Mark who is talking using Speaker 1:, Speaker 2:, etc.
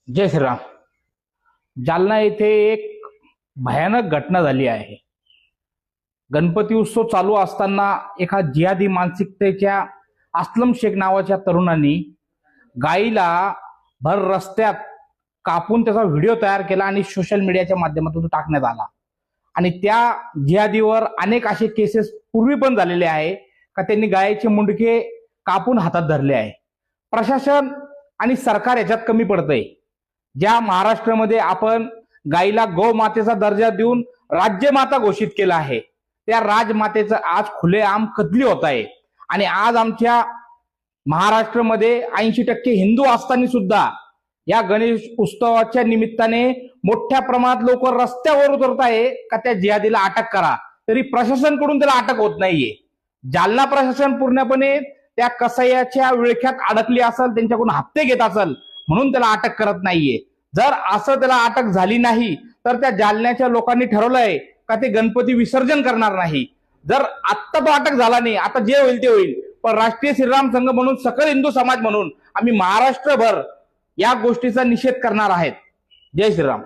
Speaker 1: जय श्रीराम. जालना येथे एक भयानक घटना झाली आहे. गणपती उत्सव चालू असताना एका जिहादी मानसिकतेच्या अस्लम शेख नावाच्या तरुणांनी गाईला भर रस्त्यात कापून त्याचा व्हिडिओ तयार केला आणि सोशल मीडियाच्या माध्यमातून तो टाकण्यात आला. आणि त्या जिहादीवर अनेक असे केसेस पूर्वी पण झालेले आहे का त्यांनी गायीचे मुंडके कापून हातात धरले आहे. प्रशासन आणि सरकार याच्यात कमी पडतंय. ज्या महाराष्ट्रामध्ये आपण गायीला गोमातेचा दर्जा देऊन राज्यमाता घोषित केला आहे, त्या राजमातेचं आज खुलेआम कत्ली होत आहे. आणि आज आमच्या महाराष्ट्रामध्ये 80% हिंदू असताना सुद्धा या गणेश उत्सवाच्या निमित्ताने मोठ्या प्रमाणात लोक रस्त्यावर उतरत आहे का त्या जिहादीला अटक करा, तरी प्रशासनाकडून त्याला अटक होत नाहीये. जालना प्रशासन पूर्णपणे त्या कसाईच्या विळख्यात अडकली असेल, त्यांच्याकडून हप्ते घेत असेल म्हणून त्याला अटक करत नाहीये. जर असं त्याला अटक झाली नाही तर त्या जालन्याच्या लोकांनी ठरवलंय का ते गणपती विसर्जन करणार नाही. जर आत्ता तो अटक झाला नाही, आता जे होईल ते होईल, पण राष्ट्रीय श्रीराम संघ म्हणून, सकल हिंदू समाज म्हणून आम्ही महाराष्ट्रभर या गोष्टीचा निषेध करणार आहेत. जय श्रीराम.